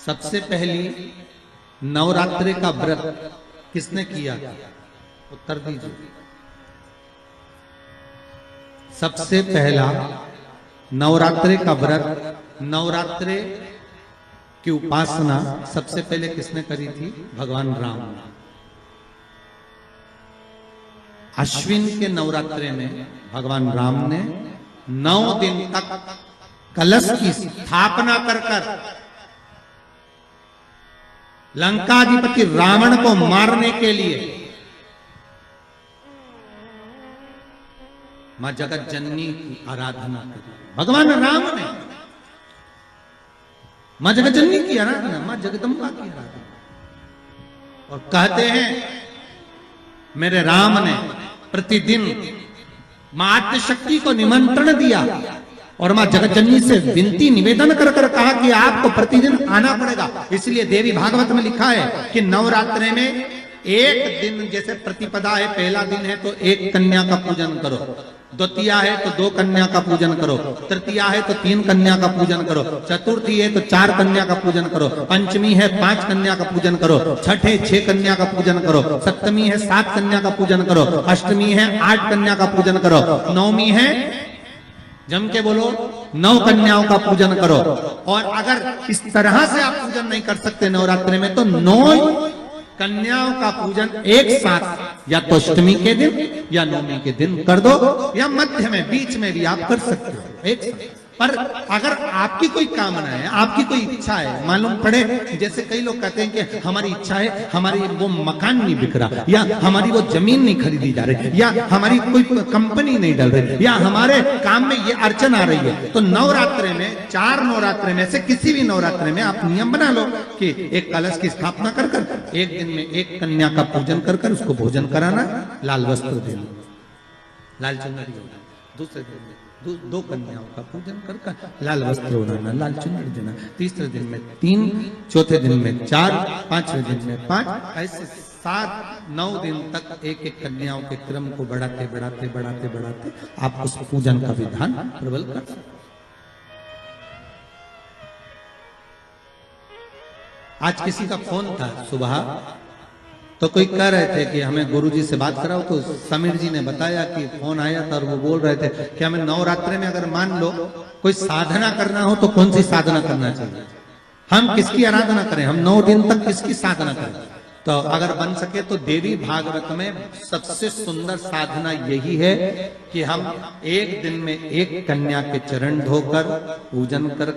सबसे पहली नवरात्रि का व्रत किसने किया था? उत्तर दीजिए। सबसे पहला नवरात्रि का व्रत, नवरात्रि की उपासना सबसे पहले किसने करी थी? भगवान राम। अश्विन के नवरात्रि में भगवान राम ने 9 दिन तक कलश की स्थापना कर लंकाधिपति रावण को मारने के लिए मां जगत जननी की आराधना करी। भगवान राम ने मां जगत जननी की आराधना, मां जगदम्बा की आराधना। और कहते हैं मेरे राम ने प्रतिदिन मां आद्यशक्ति को निमंत्रण दिया और मां जगतजननी से विनती निवेदन कर कहा कि आपको प्रतिदिन आना पड़ेगा। इसलिए देवी भागवत में लिखा है कि नवरात्रि में एक दिन, जैसे प्रतिपदा है, पहला दिन है तो एक कन्या का पूजन करो, द्वितीया है तो 2 कन्या का पूजन करो, तृतीया है तो 3 कन्या का पूजन करो, चतुर्थी है तो 4 कन्या का पूजन करो, पंचमी है 5 कन्या का पूजन करो, छठ है 6 कन्या का पूजन करो, सप्तमी है 7 कन्या का पूजन करो, अष्टमी है 8 कन्या का पूजन करो, नवमी है, जम के बोलो, 9 कन्याओं का पूजन करो। और अगर इस तरह से आप पूजन नहीं कर सकते नवरात्रि में तो 9 कन्याओं का पूजन एक साथ या तो अष्टमी के दिन या नवमी के दिन कर दो, या मध्य में बीच में भी आप कर सकते हो एक साथ। पर अगर आपकी कोई कामना है, आपकी कोई इच्छा है, मालूम पड़े, जैसे कई लोग कहते हैं कि हमारी इच्छा है, हमारी वो मकान नहीं बिक रहा, या हमारी वो जमीन नहीं खरीदी जा रही, या हमारी कोई कंपनी नहीं डल रही, या हमारे काम में ये अड़चन आ रही है, तो नवरात्रि में 4 नवरात्रि में से किसी भी नवरात्रि में आप नियम बना लो कि एक कलश की स्थापना कर एक दिन में 1 कन्या का पूजन कर उसको भोजन कराना, लाल वस्त्र देना, लाल चुनरी देना, दूसरे दिन में 2 कन्याओं का पूजन कर लाल वस्त्र ओढ़ाना, लाल चुनरी देना, तीसरे दिन में 3, चौथे दिन में 4, 5वें दिन में 5, ऐसे 7-9 दिन तक एक कन्याओं के क्रम को बढ़ाते आप उस पूजन का विधान प्रबल कर सकते। आज किसी का फोन था सुबह, तो कोई कह रहे थे कि हमें गुरुजी से बात कराओ, तो समीर जी ने बताया कि फोन आया था और वो बोल रहे थे कि हमें नवरात्रि में अगर मान लो कोई साधना करना हो तो कौन सी साधना करना चाहिए, हम किसकी आराधना करें, हम 9 दिन तक किसकी साधना करें। तो अगर बन सके तो देवी भागवत में सबसे सुंदर साधना यही है कि हम एक दिन में 1 कन्या के चरण धोकर पूजन कर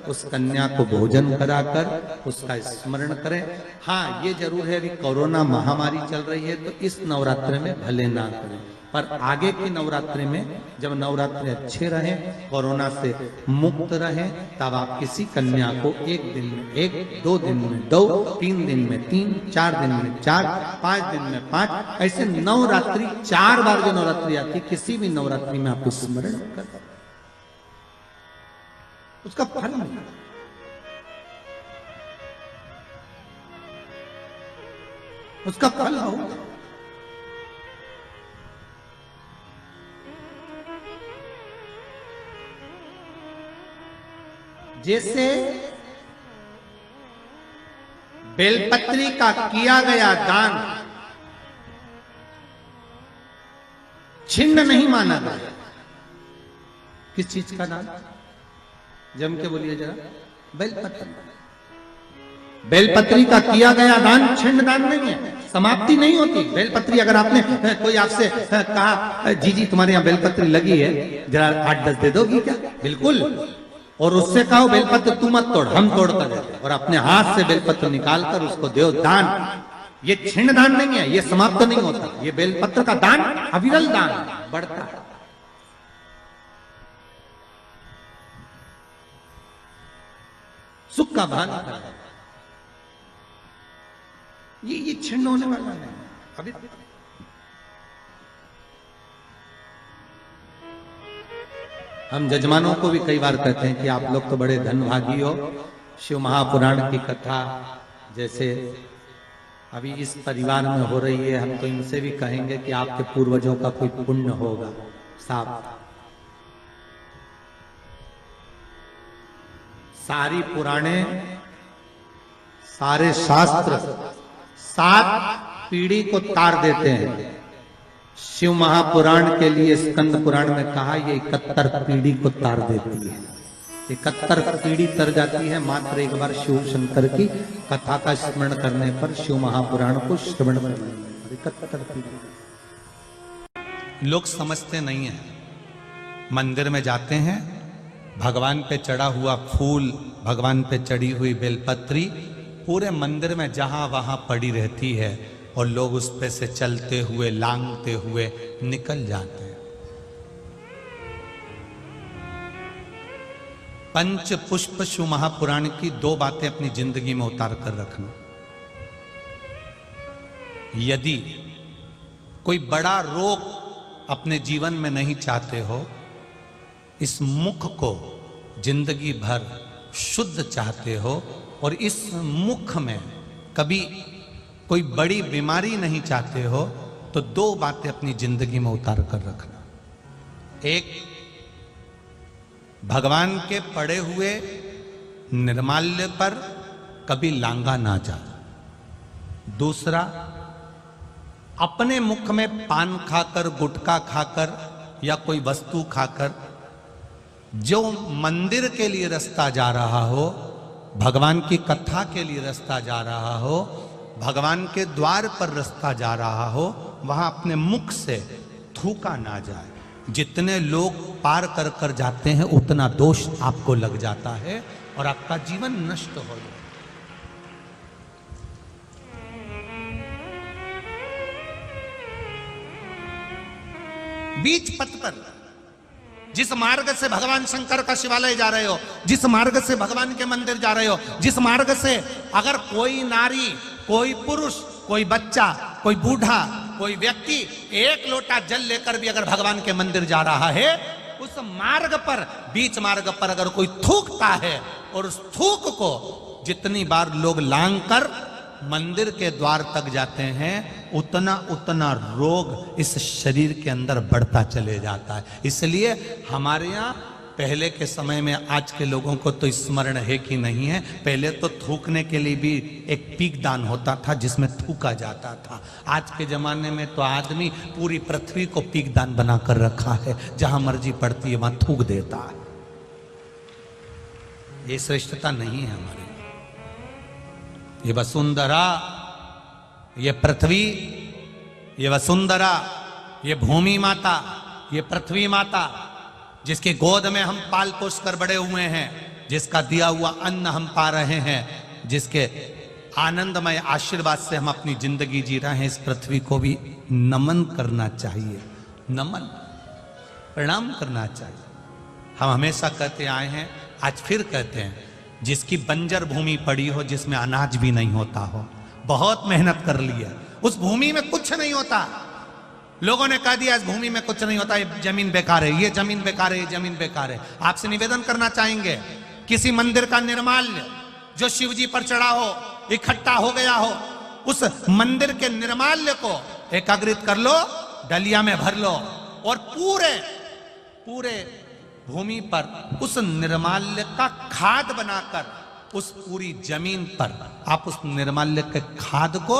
उस कन्या को भोजन कराकर उसका स्मरण करें। हाँ, ये जरूर है, अभी कोरोना महामारी चल रही है तो इस नवरात्रि में भले ना करें, पर आगे की नवरात्रि में जब नवरात्रि अच्छे रहे, कोरोना से मुक्त रहे, तब आप किसी कन्या को 1 दिन में 1, 2 दिन में 2, 3 दिन में 3, 4 दिन में 4, 5 दिन में 5, ऐसे नवरात्रि 4 बार जो नवरात्रि आती, किसी भी नवरात्रि में आप स्मरण कर उसका फल मिलेगा। उसका फल होगा। जैसे बेलपत्री का किया गया दान छिन्न नहीं माना गया। किस चीज का दान? जम के बोलिए जरा। बेलपत्री। बेलपत्री का किया गया दान छिन्न दान नहीं है, समाप्ति नहीं होती। बेलपत्री अगर आपने कोई आपसे कहा जी तुम्हारे यहाँ बेलपत्री लगी है, जरा 8-10 दे दोगी क्या? बिल्कुल। और उससे कहो बेलपत्र तू मत तोड़, हम तोड़ कर देते, और अपने हाथ से बेलपत्र निकालकर उसको दो दान। ये छिन्न दान नहीं है, ये समाप्त नहीं होता। ये बेलपत्र का दान अविरल दान बढ़ता है। सुख का भान करता है। ये छिन्न होने वाला नहीं अभी। हम जजमानों को भी कई बार कहते हैं कि आप लोग तो बड़े धनभागी हो, शिव महापुराण की कथा जैसे अभी इस परिवार में हो रही है, हम तो इनसे भी कहेंगे कि आपके पूर्वजों का कोई पुण्य होगा। साफ सारी पुराणे सारे शास्त्र 7 पीढ़ी को तार देते हैं। शिव महापुराण के लिए स्कंद पुराण में कहा ये 71 पीढ़ी को तार देती है। 71 पीढ़ी तर जाती है मात्र एक बार शिव शंकर की कथा का स्मरण करने पर, शिव महापुराण को श्रवण करने पर। 71 पीढ़ी। लोग समझते नहीं है, मंदिर में जाते हैं, भगवान पे चढ़ा हुआ फूल, भगवान पे चढ़ी हुई बेलपत्री पूरे मंदिर में जहां वहां पड़ी रहती है और लोग उस पे से चलते हुए लांघते हुए निकल जाते हैं। पंच पुष्प शिव महापुराण की 2 बातें अपनी जिंदगी में उतार कर रखना। यदि कोई बड़ा रोग अपने जीवन में नहीं चाहते हो, इस मुख को जिंदगी भर शुद्ध चाहते हो और इस मुख में कभी कोई बड़ी बीमारी नहीं चाहते हो, तो 2 बातें अपनी जिंदगी में उतार कर रखना। एक, भगवान के पड़े हुए निर्माल्य पर कभी लांगा ना जा। दूसरा, अपने मुख में पान खाकर, गुटखा खाकर या कोई वस्तु खाकर जो मंदिर के लिए रास्ता जा रहा हो, भगवान की कथा के लिए रास्ता जा रहा हो, भगवान के द्वार पर रास्ता जा रहा हो, वहां अपने मुख से थूका ना जाए। जितने लोग पार कर कर जाते हैं उतना दोष आपको लग जाता है और आपका जीवन नष्ट हो जाता है। बीच पथ पर जिस मार्ग से भगवान शंकर का शिवालय जा रहे हो, जिस मार्ग से भगवान के मंदिर जा रहे हो, जिस मार्ग से अगर कोई नारी, कोई पुरुष, कोई बच्चा, कोई बूढ़ा, कोई व्यक्ति 1 लोटा जल लेकर भी अगर भगवान के मंदिर जा रहा है, उस मार्ग पर, बीच मार्ग पर अगर कोई थूकता है और उस थूक को जितनी बार लोग लांग कर मंदिर के द्वार तक जाते हैं, उतना उतना रोग इस शरीर के अंदर बढ़ता चले जाता है। इसलिए हमारे यहाँ पहले के समय में, आज के लोगों को तो स्मरण है कि नहीं है, पहले तो थूकने के लिए भी एक पीकदान होता था जिसमें थूका जाता था। आज के जमाने में तो आदमी पूरी पृथ्वी को पीकदान बना कर रखा है, जहां मर्जी पड़ती है वहां थूक देता है। ये श्रेष्ठता नहीं है हमारे। ये वसुंधरा, ये पृथ्वी, ये वसुंधरा, ये भूमि माता, ये पृथ्वी माता, जिसकी गोद में हम पाल पोस कर बड़े हुए हैं, जिसका दिया हुआ अन्न हम पा रहे हैं, जिसके आनंदमय आशीर्वाद से हम अपनी जिंदगी जी रहे हैं, इस पृथ्वी को भी नमन करना चाहिए। नमन, प्रणाम करना चाहिए। हम हमेशा कहते आए हैं, आज फिर कहते हैं, जिसकी बंजर भूमि पड़ी हो, जिसमें अनाज भी नहीं होता हो, बहुत मेहनत कर ली है, उस भूमि में कुछ नहीं होता, लोगों ने कह दिया इस भूमि में कुछ नहीं होता, ये जमीन बेकार है, ये जमीन बेकार है, ये जमीन बेकार है। आपसे निवेदन करना चाहेंगे, किसी मंदिर का निर्माल्य जो शिव जी पर चढ़ा हो, इकट्ठा हो गया हो, उस मंदिर के निर्माल्य को एकाग्रित कर लो, डलिया में भर लो और पूरे भूमि पर उस निर्माल्य का खाद बनाकर, उस पूरी जमीन पर आप उस निर्माल्य के खाद को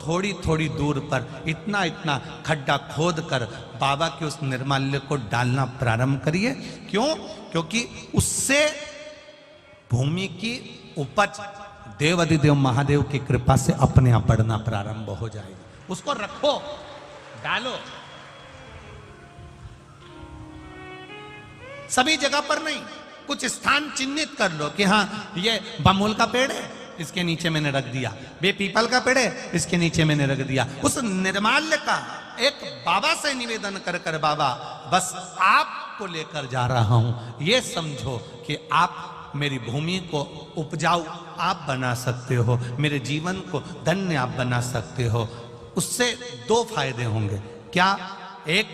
थोड़ी थोड़ी दूर पर इतना इतना खड्डा खोद कर बाबा के उस निर्माल्य को डालना प्रारंभ करिए। क्यों? क्योंकि उससे भूमि की उपज देवाधिदेव महादेव की कृपा से अपने आप बढ़ना प्रारंभ हो जाएगी। उसको रखो, डालो, सभी जगह पर नहीं, कुछ स्थान चिन्हित कर लो कि हाँ ये बमूल का पेड़ है, इसके नीचे मैंने रख दिया, बे पीपल का पेड़ है, इसके नीचे मैंने रख दिया। उस निर्माल्य का एक बाबा से निवेदन कर कर, बाबा बस आपको लेकर जा रहा हूं, ये समझो कि आप मेरी भूमि को उपजाऊ आप बना सकते हो, मेरे जीवन को धन्य आप बना सकते हो। उससे 2 फायदे होंगे। क्या? एक,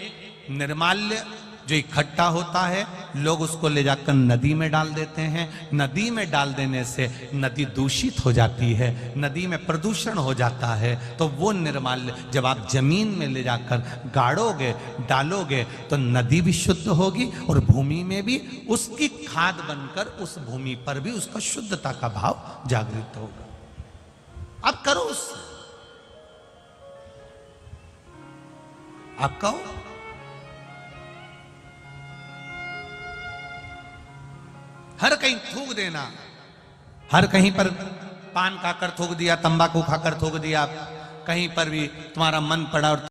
निर्माल्य जो इकट्ठा होता है, लोग उसको ले जाकर नदी में डाल देते हैं, नदी में डाल देने से नदी दूषित हो जाती है, नदी में प्रदूषण हो जाता है। तो वो निर्माल्य जब आप जमीन में ले जाकर गाड़ोगे, डालोगे, तो नदी भी शुद्ध होगी और भूमि में भी उसकी खाद बनकर उस भूमि पर भी उसका शुद्धता का भाव जागृत होगा। आप करो उससे, आप कहो। हर कहीं थूक देना, हर कहीं पर पान खाकर थूक दिया, तंबाकू खाकर थूक दिया, कहीं पर भी तुम्हारा मन पड़ा और